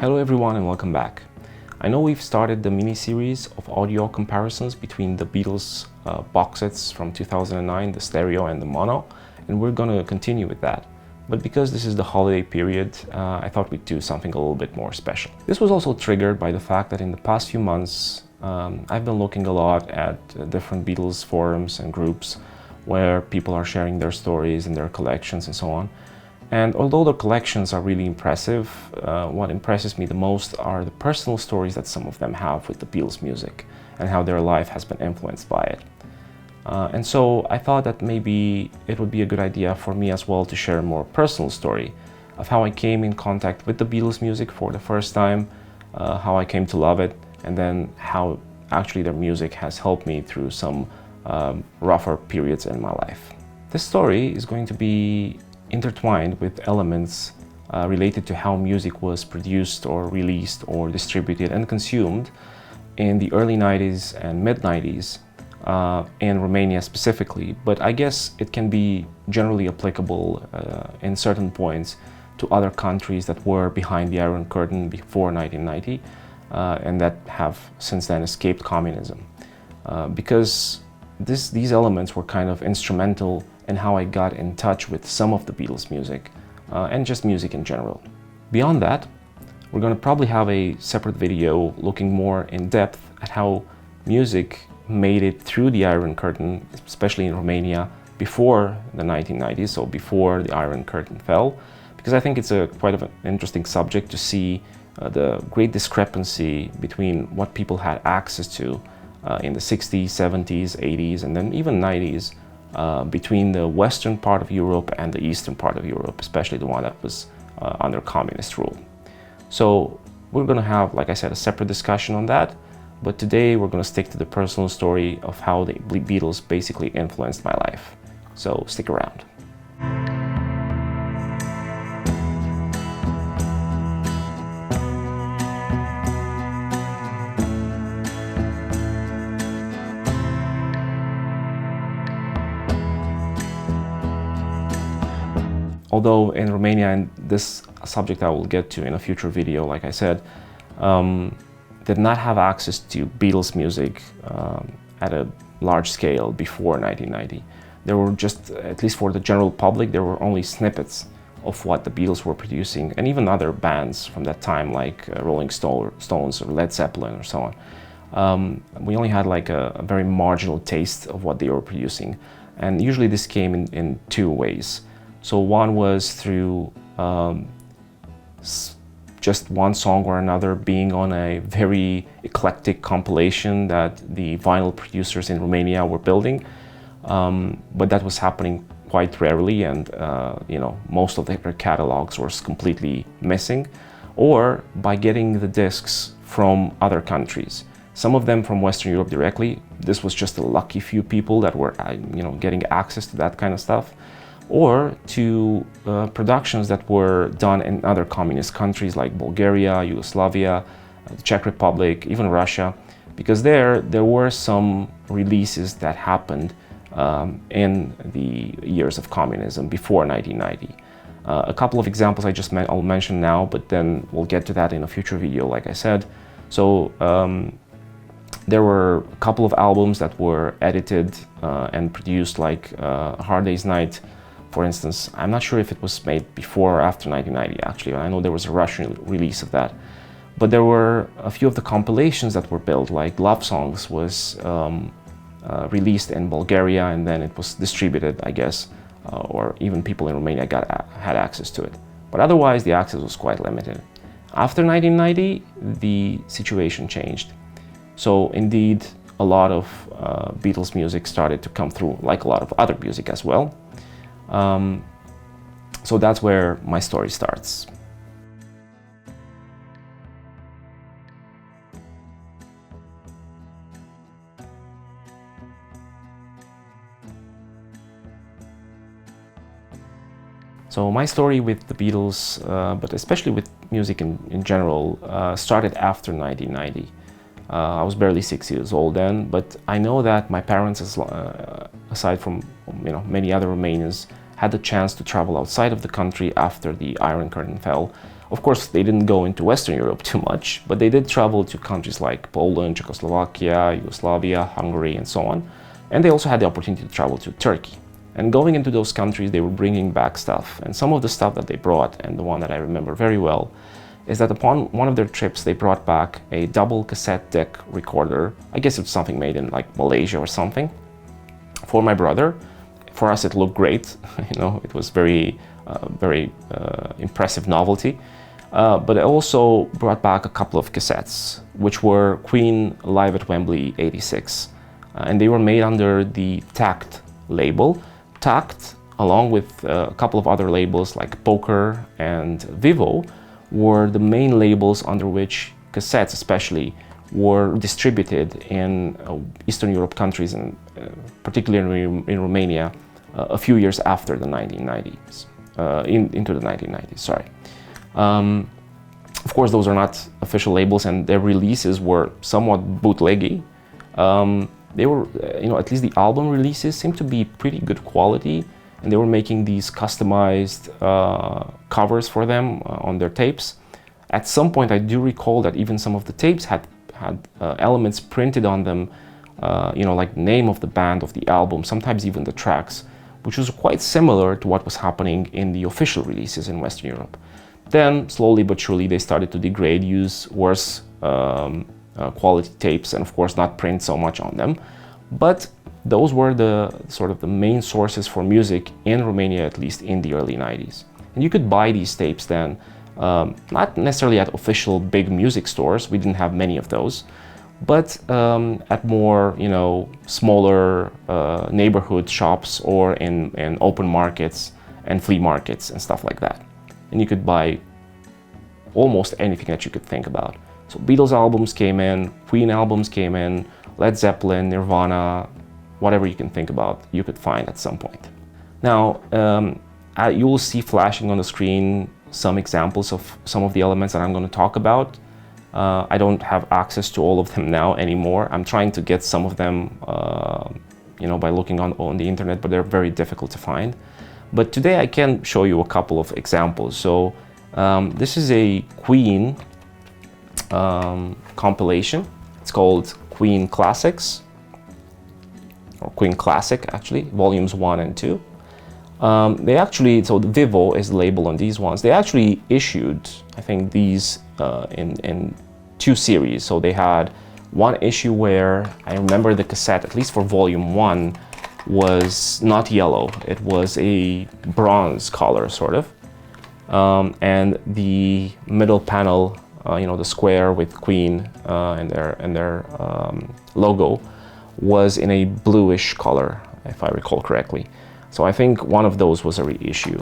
Hello everyone and welcome back. I know we've started the mini-series of audio comparisons between the Beatles box sets from 2009, the stereo and the mono, and we're going to continue with that. But because this is the holiday period, I thought we'd do something a little bit more special. This was also triggered by the fact that in the past few months, I've been looking a lot at different Beatles forums and groups where people are sharing their stories and their collections and so on. And although the collections are really impressive, what impresses me the most are the personal stories that some of them have with the Beatles music and how their life has been influenced by it. And so I thought that maybe it would be a good idea for me as well to share a more personal story of how I came in contact with the Beatles music for the first time, how I came to love it, and then how actually their music has helped me through some rougher periods in my life. This story is going to be intertwined with elements related to how music was produced or released or distributed and consumed in the early 90s and mid-90s in Romania specifically, but I guess it can be generally applicable in certain points to other countries that were behind the Iron Curtain before 1990 and that have since then escaped communism. Because these elements were kind of instrumental in how I got in touch with some of the Beatles music and just music in general. Beyond that, we're going to probably have a separate video looking more in depth at how music made it through the Iron Curtain, especially in Romania, before the 1990s, so before the Iron Curtain fell, because I think it's quite an interesting subject to see the great discrepancy between what people had access to in the 60s, 70s, 80s, and then even 90s between the western part of Europe and the eastern part of Europe, especially the one that was under communist rule. So we're going to have, like I said, a separate discussion on that, but today we're going to stick to the personal story of how the Beatles basically influenced my life. So stick around. Although in Romania, and this subject I will get to in a future video, like I said, did not have access to Beatles music at a large scale before 1990. There were just, at least for the general public, there were only snippets of what the Beatles were producing, and even other bands from that time like Rolling Stones or Led Zeppelin or so on. We only had like a very marginal taste of what they were producing, and usually this came in two ways. So one was through just one song or another being on a very eclectic compilation that the vinyl producers in Romania were building, but that was happening quite rarely, and most of their catalogs were completely missing, or by getting the discs from other countries. Some of them from Western Europe directly. This was just a lucky few people that were getting access to that kind of stuff, or to productions that were done in other communist countries like Bulgaria, Yugoslavia, the Czech Republic, even Russia, because there were some releases that happened in the years of communism before 1990. A couple of examples I'll mention now, but then we'll get to that in a future video, like I said. So there were a couple of albums that were edited and produced, like Hard Day's Night, for instance. I'm not sure if it was made before or after 1990, actually. I know there was a Russian release of that. But there were a few of the compilations that were built, like Love Songs was released in Bulgaria, and then it was distributed, I guess, or even people in Romania had access to it. But otherwise, the access was quite limited. After 1990, the situation changed. So indeed, a lot of Beatles music started to come through, like a lot of other music as well. So that's where my story starts. So my story with the Beatles, but especially with music in general, started after 1990. I was barely 6 years old then, but I know that my parents, aside from many other Romanians, had the chance to travel outside of the country after the Iron Curtain fell, Of course, they didn't go into Western Europe too much, but they did travel to countries like Poland, Czechoslovakia, Yugoslavia, Hungary, and so on. And they also had the opportunity to travel to Turkey. And going into those countries, they were bringing back stuff. And some of the stuff that they brought, and the one that I remember very well, is that upon one of their trips, they brought back a double cassette deck recorder. I guess it's something made in like Malaysia or something, for my brother. For us, it looked great. You know, it was very impressive novelty. But it also brought back a couple of cassettes, which were Queen Live at Wembley '86. And they were made under the Tact label. Tact, along with a couple of other labels like Poker and Vivo, were the main labels under which cassettes especially were distributed in Eastern Europe countries, and particularly in Romania, a few years after the 1990s, into the 1990s, sorry. Of course, those are not official labels, and their releases were somewhat bootleggy. They were, you know, at least the album releases seemed to be pretty good quality, and they were making these customized covers for them on their tapes. At some point, I do recall that even some of the tapes had elements printed on them, you know, like the name of the band, of the album, sometimes even the tracks, which was quite similar to what was happening in the official releases in Western Europe. Then, slowly but surely, they started to degrade, use worse quality tapes, and of course not print so much on them. But those were the sort of the main sources for music in Romania, at least in the early 90s. And you could buy these tapes then, not necessarily at official big music stores, we didn't have many of those, but at more, you know, smaller neighborhood shops, or in open markets and flea markets and stuff like that. And you could buy almost anything that you could think about. So Beatles albums came in, Queen albums came in, Led Zeppelin, Nirvana, whatever you can think about, you could find at some point. Now, you will see flashing on the screen some examples of some of the elements that I'm going to talk about. I don't have access to all of them now anymore. I'm trying to get some of them, you know, by looking on the internet, but they're very difficult to find. But today I can show you a couple of examples. So this is a Queen compilation. It's called Queen Classics, or Queen Classic actually, volumes 1 and 2. They actually, so the Vivo is the label on these ones. They actually issued, I think, these in 2 series. So they had one issue where I remember the cassette, at least for volume 1, was not yellow. It was a bronze color, sort of. And the middle panel, you know, the square with Queen and their logo, was in a bluish color, if I recall correctly. So I think one of those was a reissue.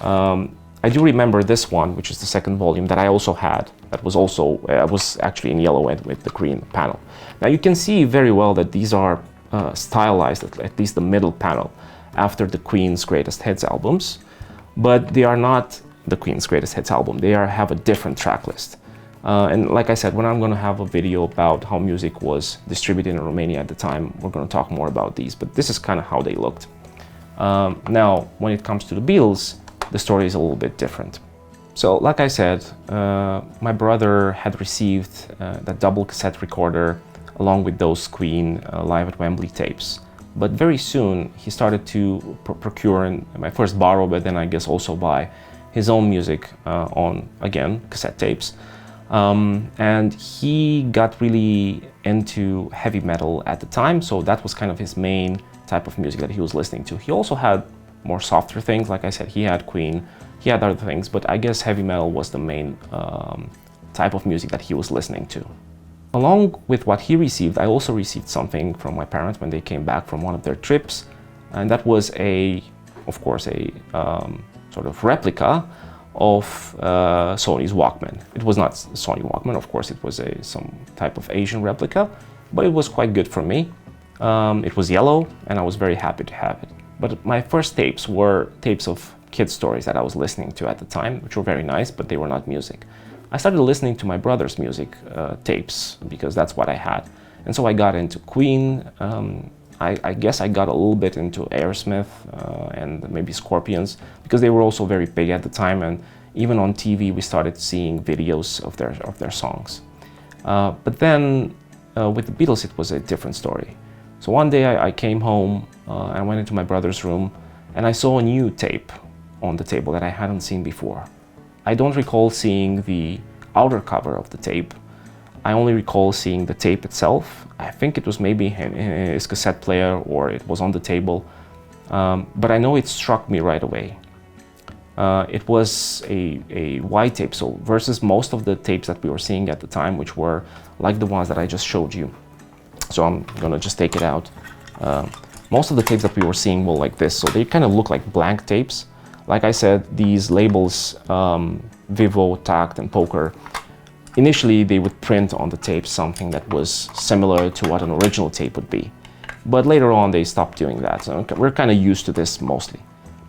I do remember this one, which is the second volume, that I also had. That was also was actually in yellow and with the green panel. Now you can see very well that these are stylized, at least the middle panel, after the Queen's Greatest Hits albums, but they are not the Queen's Greatest Hits album. They have a different track list. And like I said, when I'm going to have a video about how music was distributed in Romania at the time, we're going to talk more about these, but this is kind of how they looked. Now, when it comes to the Beatles, the story is a little bit different. So, like I said, my brother had received that double cassette recorder along with those Queen Live at Wembley tapes. But very soon, he started to procure, and my first borrow, but then I guess also buy his own music on, again, cassette tapes. And he got really into heavy metal at the time, so that was kind of his main type of music that he was listening to. He also had more softer things, like I said, he had Queen, he had other things, but I guess heavy metal was the main type of music that he was listening to. Along with what he received, I also received something from my parents when they came back from one of their trips, and that was of course, a sort of replica of Sony's Walkman. It was not Sony Walkman, of course, it was some type of Asian replica, but it was quite good for me. It was yellow, and I was very happy to have it. But my first tapes were tapes of kid stories that I was listening to at the time, which were very nice, but they were not music. I started listening to my brother's music tapes, because that's what I had. And so I got into Queen. I guess I got a little bit into Aerosmith and maybe Scorpions, because they were also very big at the time. And Even on TV, we started seeing videos of their songs. But then with the Beatles, it was a different story. So one day I came home and I went into my brother's room and I saw a new tape on the table that I hadn't seen before. I don't recall seeing the outer cover of the tape. I only recall seeing the tape itself. I think it was maybe in his cassette player or it was on the table. But I know it struck me right away. It was a white tape, so versus most of the tapes that we were seeing at the time, which were like the ones that I just showed you. So I'm gonna just take it out. Most of the tapes that we were seeing were like this, so they kind of look like blank tapes. Like I said, these labels, Vivo, Tact, and Poker, initially they would print on the tape something that was similar to what an original tape would be. But later on they stopped doing that, so we're kind of used to this mostly.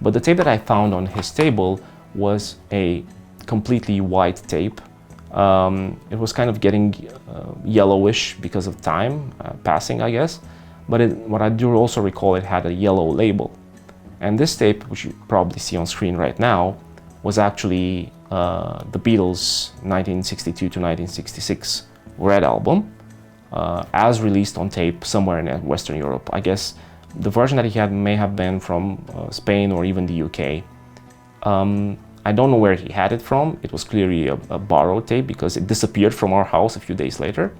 But the tape that I found on his table was a completely white tape. It was kind of getting yellowish because of time passing, I guess. But what I do also recall, it had a yellow label. And this tape, which you probably see on screen right now, was actually the Beatles' 1962 to 1966 Red Album, as released on tape somewhere in Western Europe. I guess the version that he had may have been from Spain or even the UK. I don't know where he had it from. It was clearly a borrowed tape because it disappeared from our house a few days later.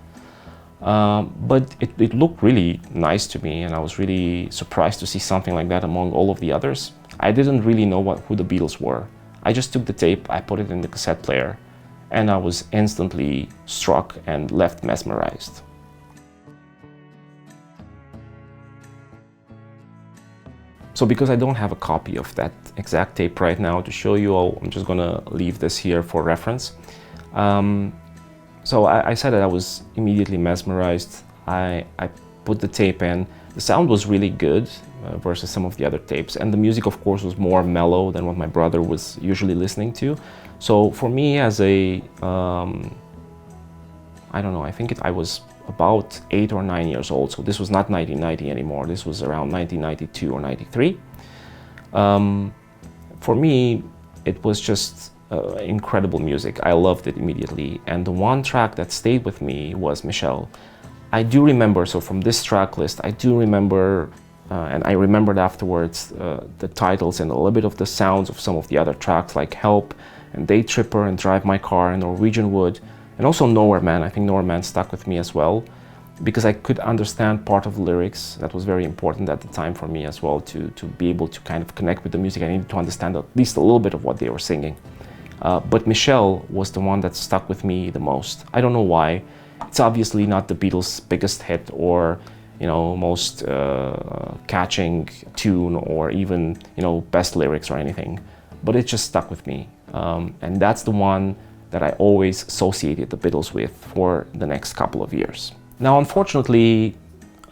But it looked really nice to me, and I was really surprised to see something like that among all of the others. I didn't really know who the Beatles were. I just took the tape, I put it in the cassette player, and I was instantly struck and left mesmerized. So because I don't have a copy of that exact tape right now to show you all, I'm just gonna leave this here for reference. So I said that I was immediately mesmerized. I put the tape in. The sound was really good versus some of the other tapes, and the music, of course, was more mellow than what my brother was usually listening to. So for me, as a, I don't know, I think I was about 8 or 9 years old, so this was not 1990 anymore, this was around 1992 or 93. For me, it was just incredible music. I loved it immediately, and the one track that stayed with me was Michelle. I do remember, so from this track list, I do remember, and I remembered afterwards, the titles and a little bit of the sounds of some of the other tracks like Help and Day Tripper and Drive My Car and Norwegian Wood, and also Nowhere Man. I think Nowhere Man stuck with me as well, because I could understand part of the lyrics. That was very important at the time for me as well, to be able to kind of connect with the music. I needed to understand at least a little bit of what they were singing. But Michelle was the one that stuck with me the most. I don't know why. It's obviously not the Beatles' biggest hit or, you know, most catching tune or even, you know, best lyrics or anything, but it just stuck with me. And that's the one that I always associated the Beatles with for the next couple of years. Now, unfortunately,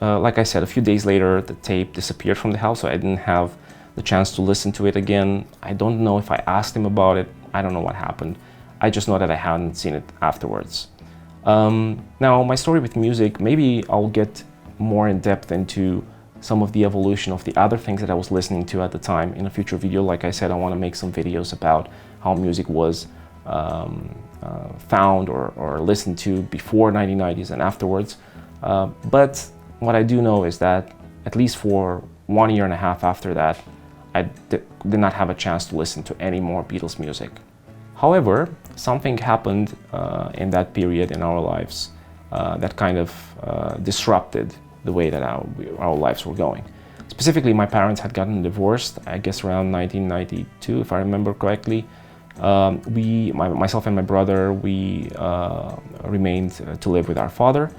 like I said, a few days later, the tape disappeared from the house, so I didn't have the chance to listen to it again. I don't know if I asked him about it. I don't know what happened. I just know that I hadn't seen it afterwards. Now, my story with music, maybe I'll get more in depth into some of the evolution of the other things that I was listening to at the time in a future video. Like I said, I want to make some videos about how music was found or listened to before 1990s and afterwards. But what I do know is that at least for 1.5 years after that, I did not have a chance to listen to any more Beatles music. However, something happened in that period in our lives that kind of disrupted the way that our lives were going. Specifically, my parents had gotten divorced, I guess around 1992, if I remember correctly. Myself and my brother, we remained to live with our father.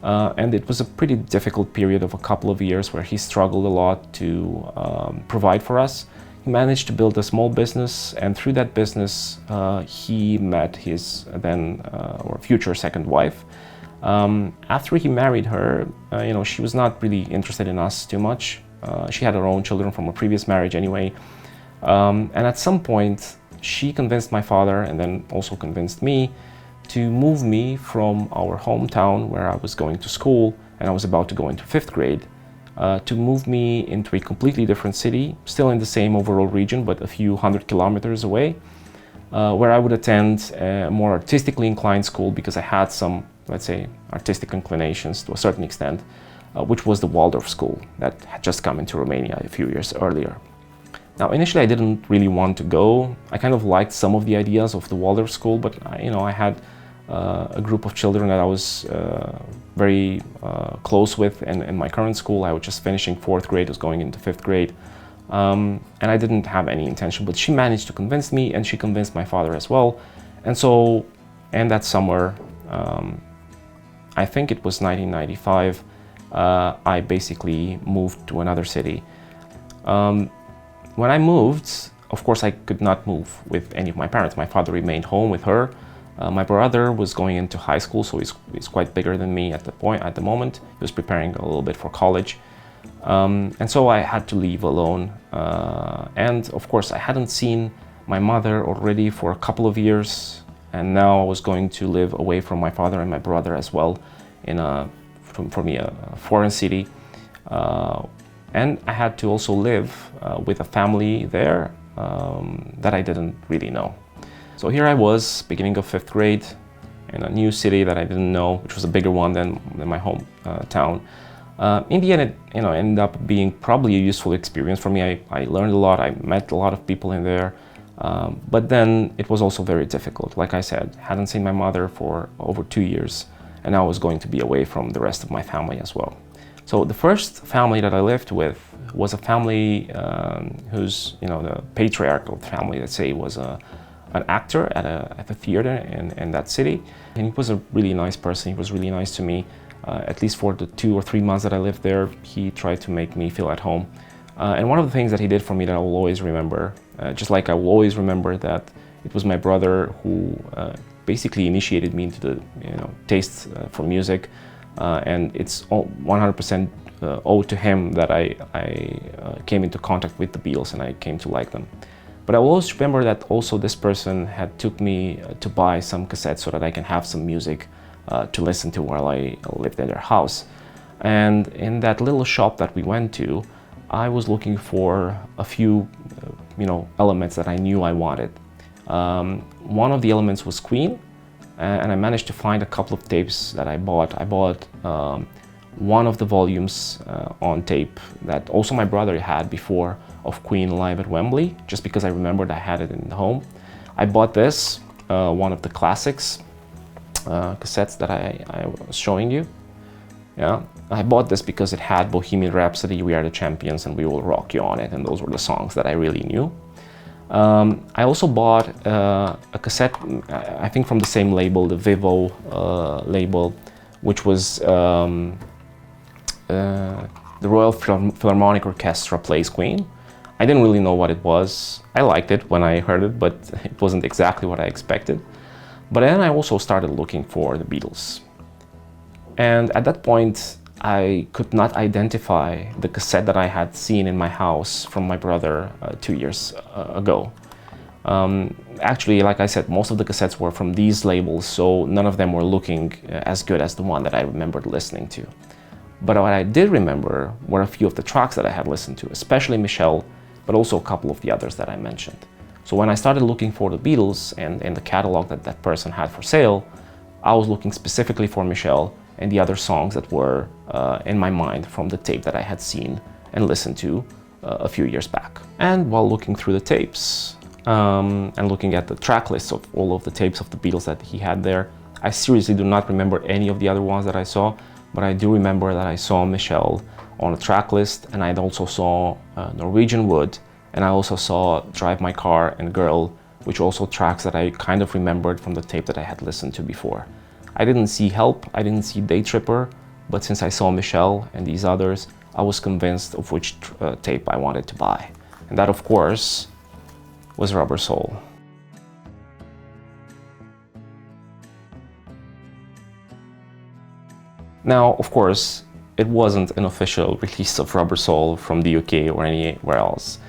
And it was a pretty difficult period of a couple of years where he struggled a lot to provide for us. He managed to build a small business, and through that business, he met his then or future second wife. After he married her, you know, she was not really interested in us too much. She had her own children from a previous marriage anyway. And at some point, she convinced my father, and then also convinced me, to move me from our hometown where I was going to school, and I was about to go into 5th grade, to move me into a completely different city, still in the same overall region, but a few 100 kilometers away, where I would attend a more artistically inclined school because I had some, let's say, artistic inclinations to a certain extent, which was the Waldorf school that had just come into Romania a few years earlier. Now, initially I didn't really want to go. I kind of liked some of the ideas of the Waldorf school, but I had a group of children that I was very close with in my current school. I was just finishing 4th grade, I was going into 5th grade. And I didn't have any intention, but she managed to convince me, and she convinced my father as well. And so, and that summer, I think it was 1995, I basically moved to another city. When I moved, of course, I could not move with any of my parents. My father remained home with her. My brother was going into high school, so he's quite bigger than me at the moment. He was preparing a little bit for college. And so I had to leave alone. And of course, I hadn't seen my mother already for a couple of years. And now I was going to live away from my father and my brother as well in for me, a foreign city. And I had to also live with a family there that I didn't really know. So here I was, beginning of 5th grade, in a new city that I didn't know, which was a bigger one than my home town. In the end, it ended up being probably a useful experience for me. I learned a lot, I met a lot of people in there, but then it was also very difficult. Like I said, hadn't seen my mother for over 2 years, and I was going to be away from the rest of my family as well. So the first family that I lived with was a family whose, the patriarch of the family, let's say, was an actor at a theater in that city. And he was a really nice person. He was really nice to me. At least for the 2 or 3 months that I lived there, he tried to make me feel at home. And one of the things that he did for me that I will always remember, just like I will always remember that it was my brother who basically initiated me into the taste for music. And it's 100% owed to him that I came into contact with the Beatles and I came to like them. But I will always remember that also this person had took me to buy some cassettes so that I can have some music to listen to while I lived in their house. And in that little shop that we went to, I was looking for a few elements that I knew I wanted. One of the elements was Queen, and I managed to find a couple of tapes that I bought. I bought one of the volumes on tape that also my brother had before of Queen live at Wembley, just because I remembered I had it in the home. I bought this, one of the classics cassettes that I was showing you. Yeah, I bought this because it had Bohemian Rhapsody, We Are the Champions, and We Will Rock You on it, and those were the songs that I really knew. I also bought a cassette, I think from the same label, the Vivo label, which was the Royal Philharmonic Orchestra plays Queen. I didn't really know what it was. I liked it when I heard it, but it wasn't exactly what I expected. But then I also started looking for the Beatles. And at that point, I could not identify the cassette that I had seen in my house from my brother 2 years ago. Actually, like I said, most of the cassettes were from these labels, so none of them were looking as good as the one that I remembered listening to. But what I did remember were a few of the tracks that I had listened to, especially Michelle, but also a couple of the others that I mentioned. So when I started looking for the Beatles and in the catalog that that person had for sale, I was looking specifically for Michelle and the other songs that were in my mind from the tape that I had seen and listened to a few years back. And while looking through the tapes and looking at the track lists of all of the tapes of the Beatles that he had there, I seriously do not remember any of the other ones that I saw, but I do remember that I saw Michelle on a track list, and I also saw Norwegian Wood, and I also saw Drive My Car and Girl, which are also tracks that I kind of remembered from the tape that I had listened to before. I didn't see Help, I didn't see Day Tripper, but since I saw Michelle and these others, I was convinced of which tape I wanted to buy. And that, of course, was Rubber Soul. Now, of course, it wasn't an official release of Rubber Soul from the UK or anywhere else.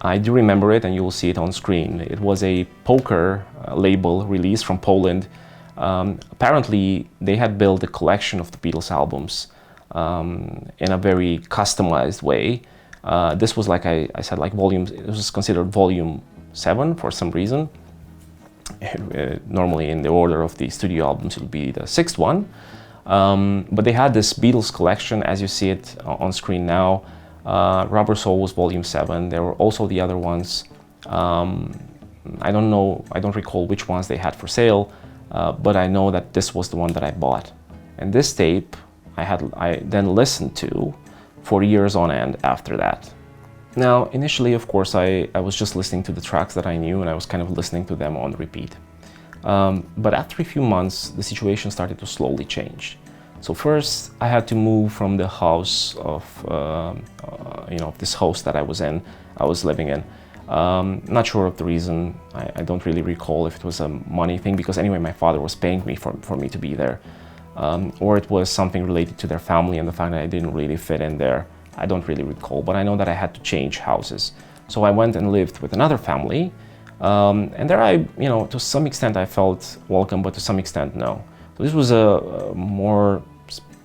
I do remember it, and you will see it on screen. It was a poker label release from Poland. Apparently, they had built a collection of the Beatles albums in a very customized way. This was, like I said, like it was considered volume 7 for some reason. Normally in the order of the studio albums, it would be the sixth one. But they had this Beatles collection, as you see it on screen now. Rubber Soul was volume 7. There were also the other ones. I don't know, I don't recall which ones they had for sale, but I know that this was the one that I bought. And this tape I then listened to for years on end after that. Now, initially, of course, I was just listening to the tracks that I knew, and I was kind of listening to them on repeat. But after a few months, the situation started to slowly change. So first, I had to move from the house of, this house that I was living in. Not sure of the reason. I don't really recall if it was a money thing, because anyway, my father was paying me for me to be there. Or it was something related to their family and the fact that I didn't really fit in there. I don't really recall, but I know that I had to change houses. So I went and lived with another family, and there to some extent I felt welcome, but to some extent no. So this was a more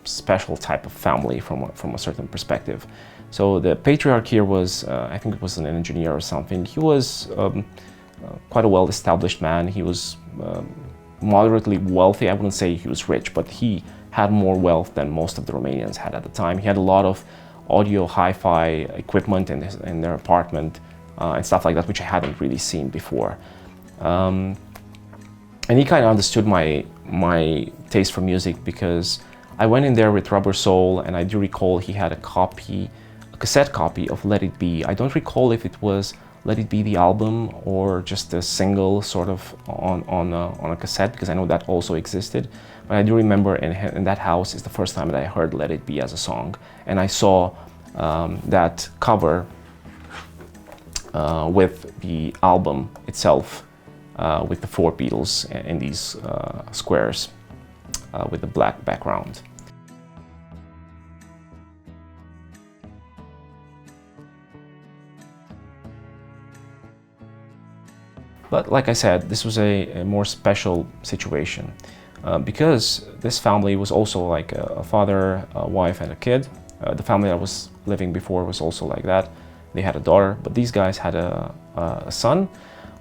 special type of family from a certain perspective. So the patriarch here was, I think it was an engineer or something. He was quite a well-established man. He was moderately wealthy. I wouldn't say he was rich, but he had more wealth than most of the Romanians had at the time. He had a lot of audio hi-fi equipment in their apartment and stuff like that, which I hadn't really seen before. And he kind of understood my taste for music, because I went in there with Rubber Soul, and I do recall he had a cassette copy of Let It Be. I don't recall if it was Let It Be the album or just a single sort of on a cassette, because I know that also existed. But I do remember in that house is the first time that I heard Let It Be as a song, and I saw that cover with the album itself, with the 4 Beatles in these squares with the black background. But like I said, this was a more special situation because this family was also like a father, a wife, and a kid. The family that I was living before was also like that. They had a daughter, but these guys had a son.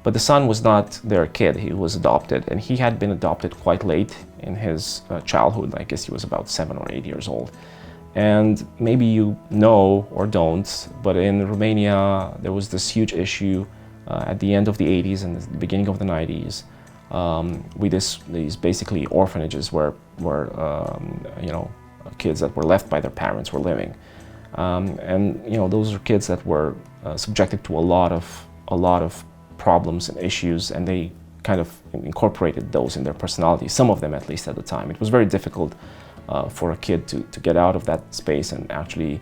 But the son was not their kid. He was adopted, and he had been adopted quite late in his childhood. I guess he was about 7 or 8 years old. And maybe you know or don't, but in Romania there was this huge issue at the end of the 80s and the beginning of the 90s with these basically orphanages where kids that were left by their parents were living. And those are kids that were subjected to a lot of problems and issues, and they kind of incorporated those in their personality, some of them at least at the time. It was very difficult for a kid to get out of that space and actually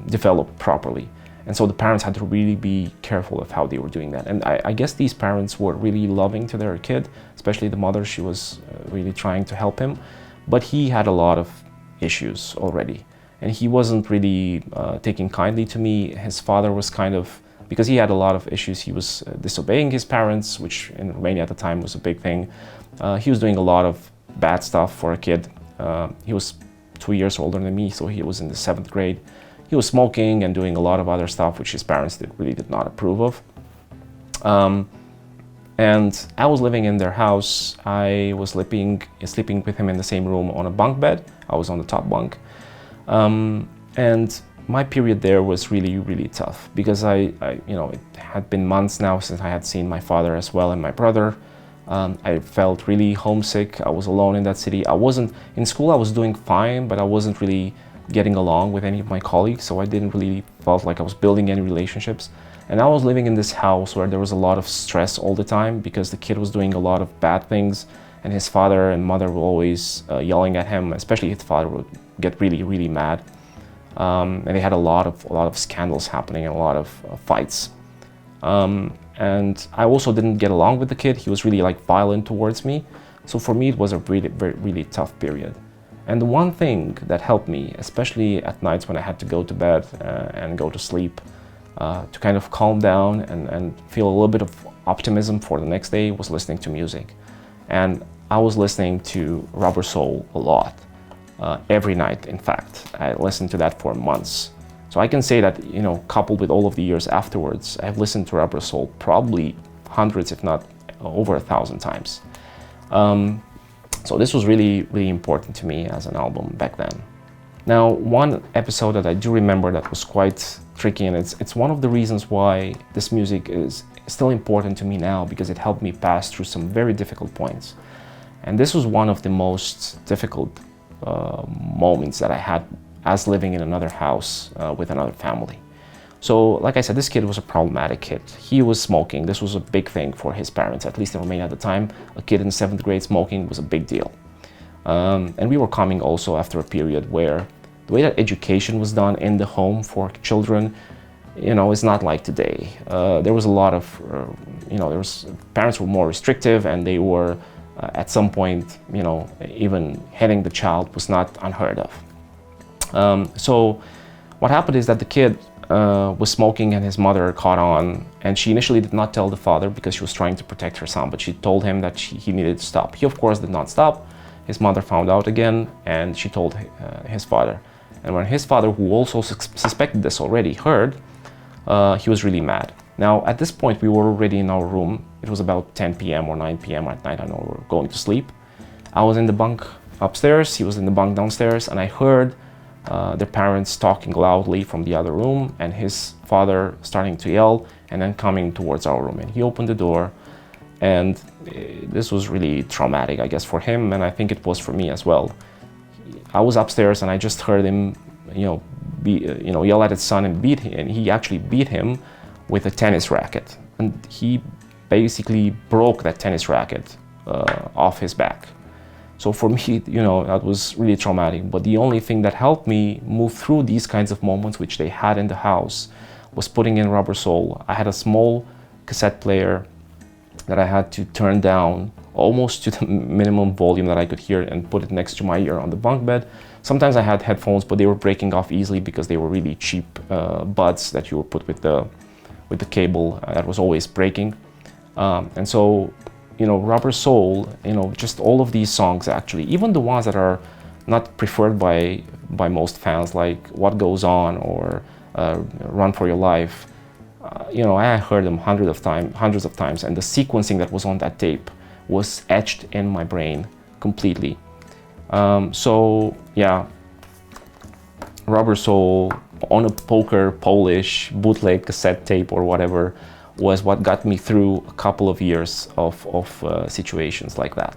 develop properly. And so the parents had to really be careful of how they were doing that. And I guess these parents were really loving to their kid, especially the mother. She was really trying to help him. But he had a lot of issues already. And he wasn't really taking kindly to me. His father was kind of, because he had a lot of issues, he was disobeying his parents, which in Romania at the time was a big thing. He was doing a lot of bad stuff for a kid. He was 2 years older than me, so he was in the 7th grade. He was smoking and doing a lot of other stuff which his parents really did not approve of. And I was living in their house. I was sleeping with him in the same room on a bunk bed. I was on the top bunk. And my period there was really, really tough because it had been months now since I had seen my father as well and my brother. I felt really homesick. I was alone in that city. In school I was doing fine, but I wasn't really getting along with any of my colleagues, so I didn't really felt like I was building any relationships. And I was living in this house where there was a lot of stress all the time because the kid was doing a lot of bad things, and his father and mother were always yelling at him, especially his father would get really, really mad. And they had a lot of scandals happening and a lot of fights. And I also didn't get along with the kid. He was really violent towards me. So for me, it was a really, really tough period. And the one thing that helped me, especially at nights when I had to go to bed and go to sleep, to kind of calm down and feel a little bit of optimism for the next day, was listening to music. And I was listening to Rubber Soul a lot, every night, in fact. I listened to that for months. So I can say that, coupled with all of the years afterwards, I've listened to Rubber Soul probably hundreds, if not over 1,000 times. So this was really, really important to me as an album back then. Now, one episode that I do remember that was quite tricky, and it's one of the reasons why this music is still important to me now, because it helped me pass through some very difficult points. And this was one of the most difficult moments that I had as living in another house with another family. So, like I said, this kid was a problematic kid. He was smoking. This was a big thing for his parents, at least in Romania at the time. A kid in 7th grade smoking was a big deal. And we were coming also after a period where the way that education was done in the home for children, you know, is not like today. There was a lot of, parents were more restrictive, and they were, at some point, you know, even hitting the child was not unheard of. So what happened is that the kid was smoking, and his mother caught on, and she initially did not tell the father because she was trying to protect her son, but she told him that he needed to stop. He, of course, did not stop. His mother found out again, and she told his father. And when his father, who also suspected this already, heard, he was really mad. Now, at this point, we were already in our room. It was about 10 p.m. or 9 p.m. at night. I know we were going to sleep. I was in the bunk upstairs. He was in the bunk downstairs, and I heard their parents talking loudly from the other room, and his father starting to yell and then coming towards our room. And he opened the door, and this was really traumatic, I guess, for him, and I think it was for me as well. I was upstairs, and I just heard him, yell at his son and beat him, and he actually beat him with a tennis racket, and he basically broke that tennis racket off his back. So for me, that was really traumatic. But the only thing that helped me move through these kinds of moments, which they had in the house, was putting in Rubber Soul. I had a small cassette player that I had to turn down almost to the minimum volume that I could hear, and put it next to my ear on the bunk bed. Sometimes I had headphones, but they were breaking off easily because they were really cheap buds that you would put with the cable that was always breaking. And so, Rubber Soul, just all of these songs, actually, even the ones that are not preferred by most fans, like What Goes On or Run For Your Life, I heard them hundreds of times, and the sequencing that was on that tape was etched in my brain completely. So yeah, Rubber Soul on a poker Polish bootleg cassette tape or whatever was what got me through a couple of years of situations like that.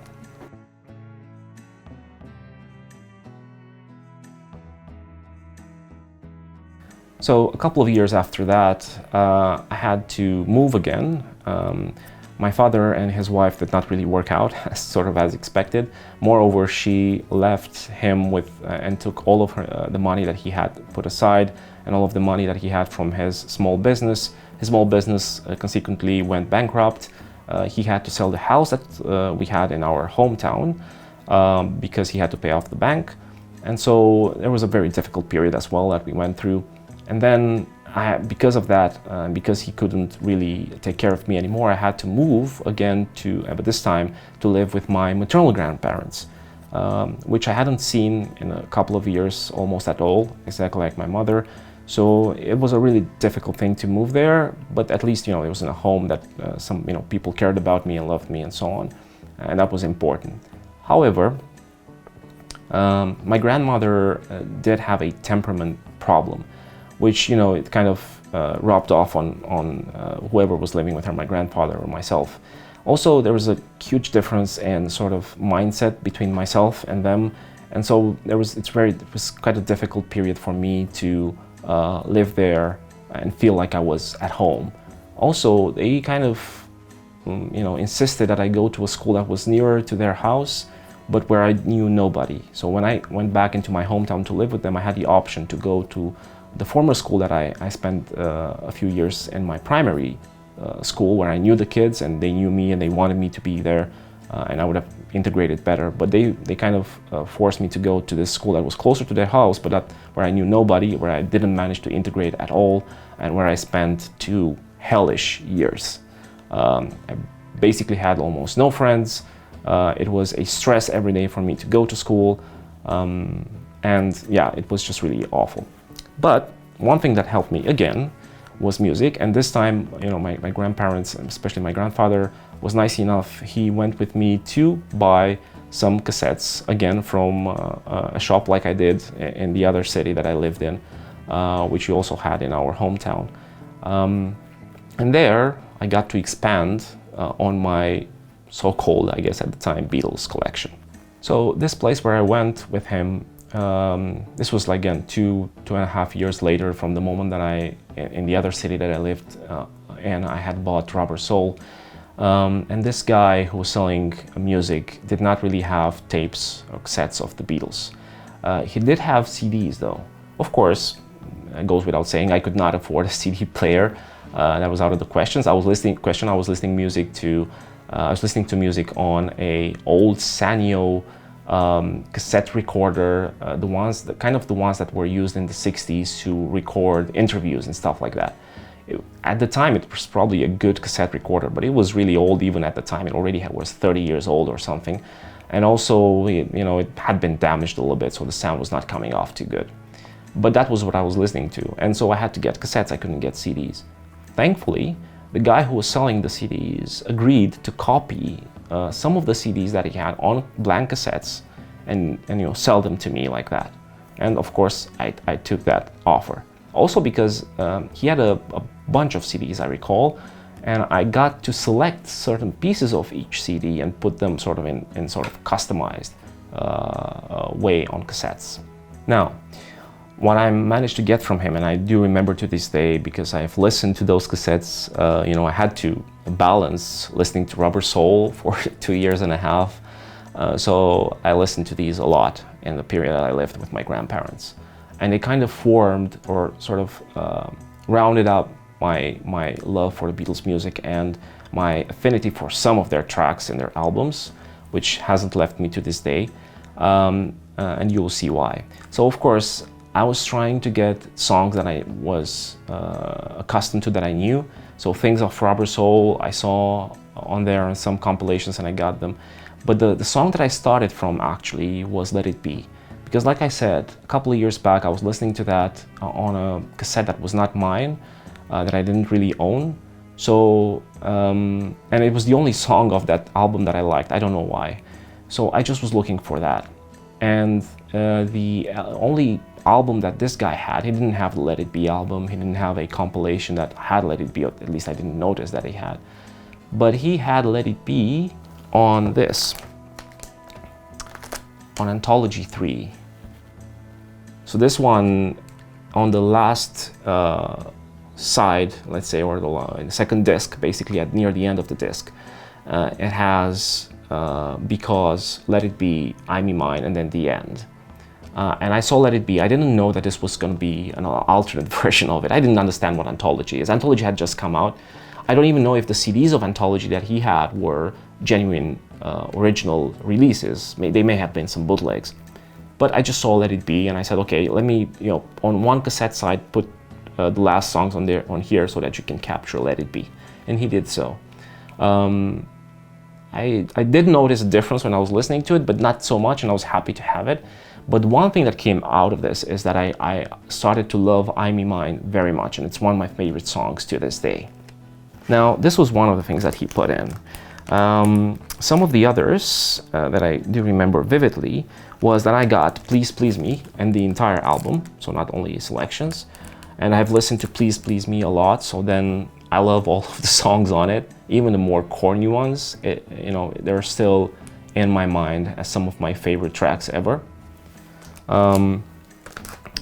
So a couple of years after that, I had to move again. My father and his wife did not really work out, sort of as expected. Moreover, she left him with and took all of the money that he had put aside, and all of the money that he had from his small business. His small business consequently went bankrupt. He had to sell the house that we had in our hometown because he had to pay off the bank. And so there was a very difficult period as well that we went through. And then because of that, because he couldn't really take care of me anymore, I had to move again but this time to live with my maternal grandparents, which I hadn't seen in a couple of years almost at all, exactly like my mother. So it was a really difficult thing to move there, but at least, it was in a home that some people cared about me and loved me and so on, and that was important. However, my grandmother did have a temperament problem, which it kind of rubbed off on whoever was living with her, my grandfather or myself. Also, there was a huge difference in sort of mindset between myself and them, and so it was quite a difficult period for me to live there and feel like I was at home. Also, they kind of insisted that I go to a school that was nearer to their house, but where I knew nobody. So when I went back into my hometown to live with them, I had the option to go to the former school that I spent a few years in my primary school, where I knew the kids and they knew me and they wanted me to be there, and I would have integrated better. But they kind of forced me to go to this school that was closer to their house, but where I knew nobody, where I didn't manage to integrate at all, and where I spent 2 hellish years. I basically had almost no friends. It was a stress every day for me to go to school, and yeah, it was just really awful. But one thing that helped me again was music. And this time, my grandparents, especially my grandfather, was nice enough. He went with me to buy some cassettes, again, from a shop like I did in the other city that I lived in, which we also had in our hometown. And there, I got to expand on my so-called, I guess at the time, Beatles collection. So this place where I went with him, this was again 2.5 years later from the moment that in the other city that I lived and I had bought Rubber Soul. And this guy who was selling music did not really have tapes or cassettes of the Beatles. He did have CDs though. Of course, it goes without saying, I could not afford a CD player. That was out of the questions. I was listening to music on a old Sanyo cassette recorder, the ones that were used in the 60s to record interviews and stuff like that. At the time, it was probably a good cassette recorder, but it was really old even at the time. It already was 30 years old or something. And also, it had been damaged a little bit, so the sound was not coming off too good. But that was what I was listening to. And so I had to get cassettes, I couldn't get CDs. Thankfully, the guy who was selling the CDs agreed to copy some of the CDs that he had on blank cassettes and sell them to me like that. And of course, I took that offer. Also because he had a bunch of CDs, I recall, and I got to select certain pieces of each CD and put them sort of in sort of customized way on cassettes. Now, what I managed to get from him, and I do remember to this day because I've listened to those cassettes, I had to balance listening to Rubber Soul for 2.5 years. So I listened to these a lot in the period that I lived with my grandparents. And they kind of formed or sort of rounded up my love for the Beatles music and my affinity for some of their tracks in their albums, which hasn't left me to this day. And you will see why. So of course, I was trying to get songs that I was accustomed to, that I knew. So things of Rubber Soul I saw on there on some compilations and I got them. But the song that I started from actually was Let It Be. Because like I said, a couple of years back I was listening to that on a cassette that was not mine, that I didn't really own. So, and it was the only song of that album that I liked, I don't know why. So I just was looking for that. And the only album that this guy had, he didn't have the Let It Be album, he didn't have a compilation that had Let It Be, or at least I didn't notice that he had. But he had Let It Be on this, on Anthology 3. So this one, on the last side, let's say, or the second disc, basically near the end of the disc, it has Because, Let It Be, I Me Mine, and then the end. And I saw Let It Be. I didn't know that this was going to be an alternate version of it. I didn't understand what Anthology is. Anthology had just come out. I don't even know if the CDs of Anthology that he had were genuine original releases. They may have been some bootlegs. But I just saw Let It Be and I said, okay, let me, on one cassette side, put the last songs on here so that you can capture Let It Be. And he did so. I did notice a difference when I was listening to it, but not so much, and I was happy to have it. But one thing that came out of this is that I started to love I Me Mine very much, and it's one of my favorite songs to this day. Now, this was one of the things that he put in. Some of the others that I do remember vividly was that I got Please Please Me and the entire album, so not only selections. And I've listened to Please Please Me a lot, so then I love all of the songs on it, even the more corny ones. They're still in my mind as some of my favorite tracks ever.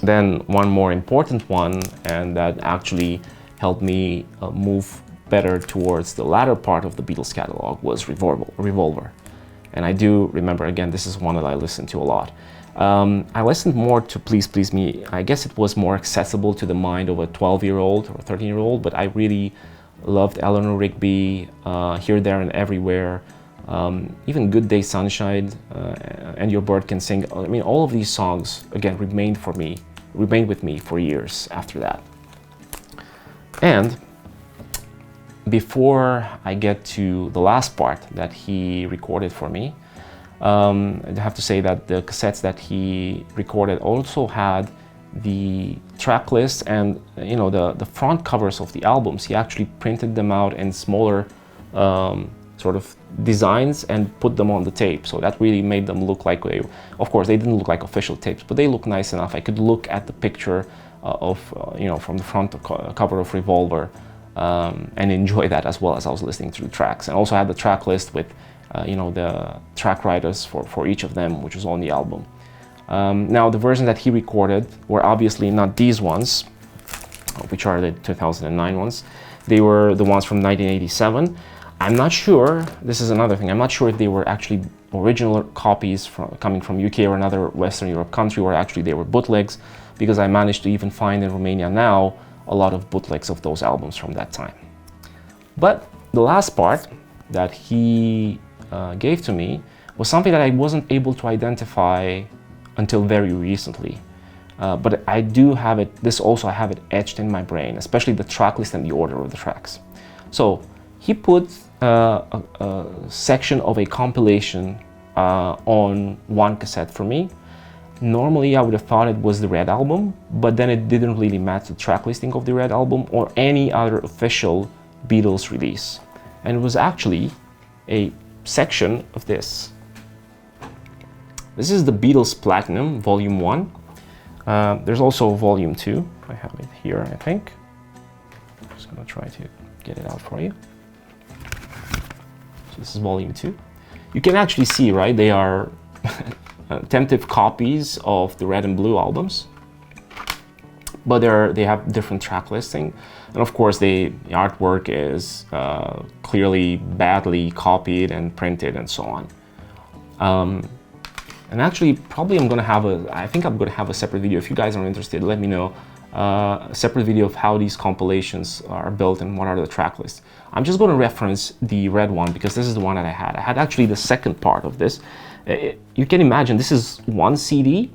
Then one more important one, and that actually helped me move better towards the latter part of the Beatles catalog, was Revolver. And I do remember, again, this is one that I listened to a lot. I listened more to Please Please Me. I guess it was more accessible to the mind of a 12-year-old or 13-year-old, but I really loved Eleanor Rigby, Here, There, and Everywhere, even Good Day Sunshine, and Your Bird Can Sing. I mean, all of these songs, again, remained with me for years after that. And before I get to the last part that he recorded for me, I have to say that the cassettes that he recorded also had the track list and the front covers of the albums. He actually printed them out in smaller sort of designs and put them on the tape. So that really made them look like of course, they didn't look like official tapes, but they look nice enough. I could look at the picture from the front cover of Revolver and enjoy that as well as I was listening to the tracks. And also had the track list with the track writers for each of them, which was on the album. Now the versions that he recorded were obviously not these ones, which are the 2009 ones. They were the ones from 1987. I'm not sure, this is another thing, I'm not sure if they were actually original copies coming from UK or another Western Europe country, or actually they were bootlegs, because I managed to even find in Romania now a lot of bootlegs of those albums from that time. But the last part that he gave to me was something that I wasn't able to identify until very recently. But I do have it, I have it etched in my brain, especially the track list and the order of the tracks. So he put a section of a compilation on one cassette for me. Normally I would have thought it was the Red album, but then it didn't really match the track listing of the Red album or any other official Beatles release. And it was actually a section of this. This is the Beatles Platinum, Volume 1. There's also Volume 2. I have it here, I think. I'm just gonna try to get it out for you. So this is Volume 2. You can actually see, right, they are tentative copies of the Red and Blue albums, but they have different track listing, and of course the artwork is clearly badly copied and printed and so on. And actually, probably I think I'm gonna have a separate video. If you guys are interested, let me know. A separate video of how these compilations are built and what are the track lists. I'm just going to reference the Red one because this is the one that I had. I had actually the second part of this. You can imagine this is one CD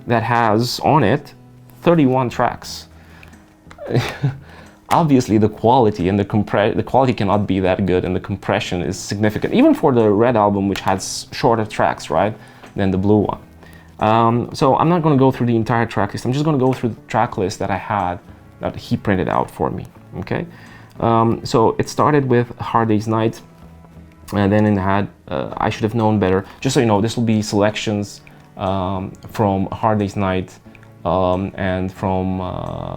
that has on it 31 tracks. Obviously the quality and the quality cannot be that good, and the compression is significant, even for the Red album, which has shorter tracks, right, than the Blue one. So I'm not going to go through the entire track list. I'm just going to go through the track list that I had, that he printed out for me. Okay, so it started with Hard Day's Night, and then it had I Should Have Known Better. Just so you know, this will be selections from Hard Day's Night and from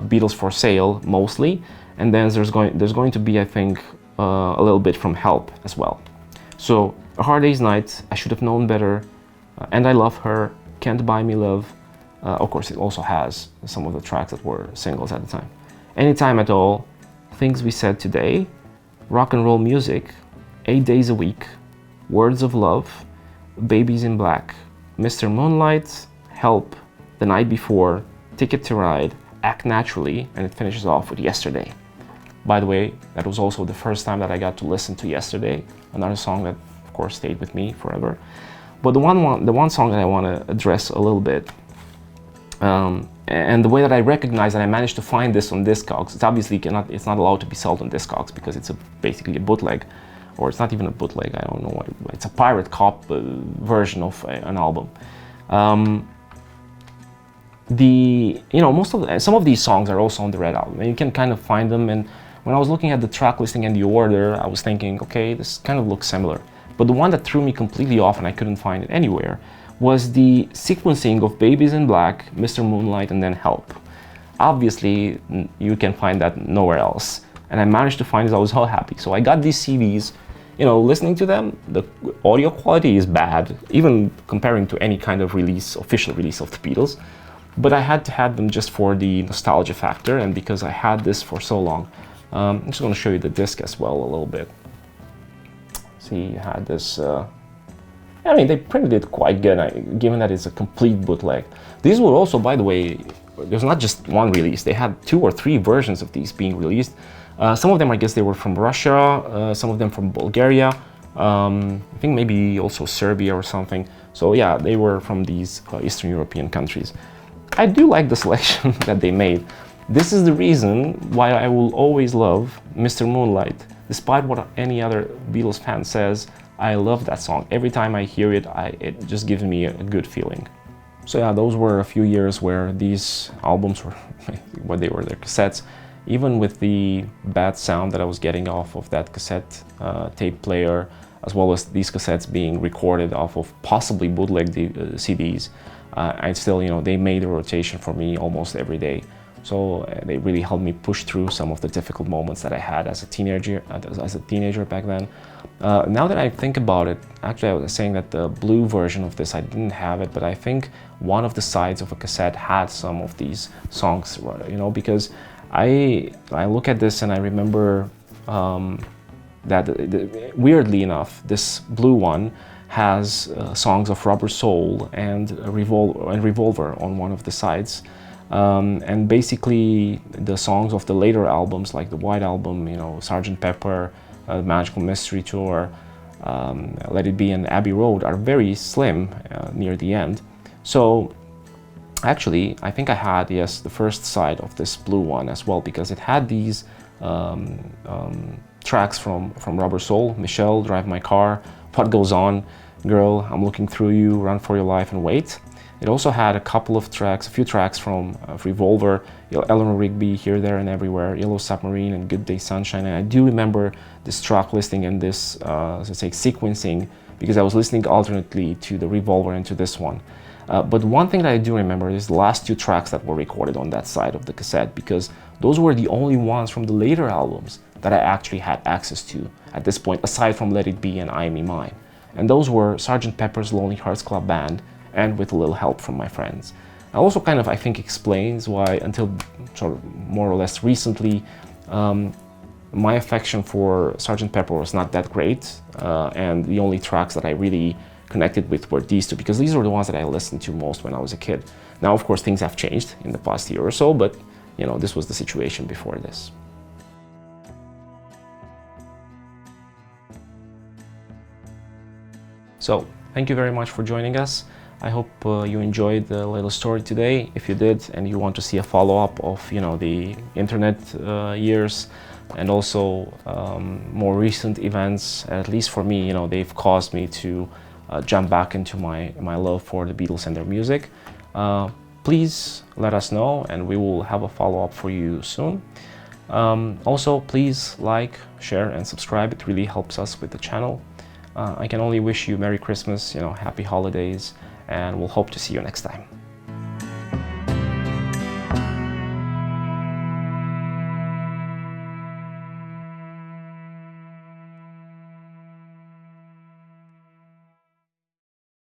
Beatles for Sale mostly, and then there's going to be, I think, a little bit from Help as well. So A Hard Day's Night, I Should Have Known Better, And I Love Her, Can't Buy Me Love. Of course, it also has some of the tracks that were singles at the time. Anytime at All, Things We Said Today, Rock and Roll Music, 8 Days a Week, Words of Love, Babies in Black, Mr. Moonlight, Help, The Night Before, Ticket to Ride, Act Naturally, and it finishes off with Yesterday. By the way, that was also the first time that I got to listen to Yesterday, another song that, of course, stayed with me forever. But the one song that I want to address a little bit, and the way that I recognize that I managed to find this on Discogs, it's not allowed to be sold on Discogs because it's basically a bootleg, or it's not even a bootleg. I don't know what it's a pirate cop version of an album. Some of these songs are also on the Red album, and you can kind of find them. And when I was looking at the track listing and the order, I was thinking, okay, this kind of looks similar. But the one that threw me completely off, and I couldn't find it anywhere, was the sequencing of Babies in Black, Mr. Moonlight, and then Help. Obviously, you can find that nowhere else. And I managed to find it. I was so happy. So I got these CDs. Listening to them, the audio quality is bad, even comparing to any kind of official release of the Beatles. But I had to have them just for the nostalgia factor, and because I had this for so long. I'm just going to show you the disc as well a little bit. See, you had this, they printed it quite good, given that it's a complete bootleg. These were also, by the way, there's not just one release. They had 2 or 3 versions of these being released. Some of them, I guess, they were from Russia, some of them from Bulgaria, I think maybe also Serbia or something. So yeah, they were from these Eastern European countries. I do like the selection that they made. This is the reason why I will always love Mr. Moonlight. Despite what any other Beatles fan says, I love that song. Every time I hear it, it just gives me a good feeling. So yeah, those were a few years where these albums were, what they were, their cassettes, even with the bad sound that I was getting off of that cassette tape player, as well as these cassettes being recorded off of possibly bootleg CDs, I still, they made a rotation for me almost every day. So they really helped me push through some of the difficult moments that I had as a teenager back then. Now that I think about it, actually I was saying that the blue version of this, I didn't have it, but I think one of the sides of a cassette had some of these songs, because I look at this and I remember that weirdly enough, this blue one has songs of Rubber Soul and Revolver on one of the sides. And basically the songs of the later albums, like the White Album, Sgt. Pepper, Magical Mystery Tour, Let It Be, and Abbey Road, are very slim near the end. So actually, I think I had, yes, the first side of this blue one as well, because it had these tracks from Rubber Soul, Michelle, Drive My Car, What Goes On, Girl, I'm Looking Through You, Run For Your Life, and Wait. It also had a few tracks from Revolver, Eleanor Rigby, Here, There, and Everywhere, Yellow Submarine, and Good Day Sunshine. And I do remember this track listing and this, let's say, sequencing, because I was listening alternately to the Revolver and to this one. But one thing that I do remember is the last two tracks that were recorded on that side of the cassette, because those were the only ones from the later albums that I actually had access to at this point, aside from Let It Be and I Me Mine. And those were Sgt. Pepper's Lonely Hearts Club Band, and With a Little Help from My Friends. It also kind of, I think, explains why, until sort of more or less recently, my affection for Sgt. Pepper was not that great, and the only tracks that I really connected with were these two, because these were the ones that I listened to most when I was a kid. Now, of course, things have changed in the past year or so, but this was the situation before this. So, thank you very much for joining us. I hope you enjoyed the little story today. If you did, and you want to see a follow-up of the internet years, and also more recent events, at least for me, they've caused me to jump back into my love for the Beatles and their music. Please let us know, and we will have a follow-up for you soon. Also, please like, share, and subscribe. It really helps us with the channel. I can only wish you Merry Christmas, Happy Holidays, and we'll hope to see you next time.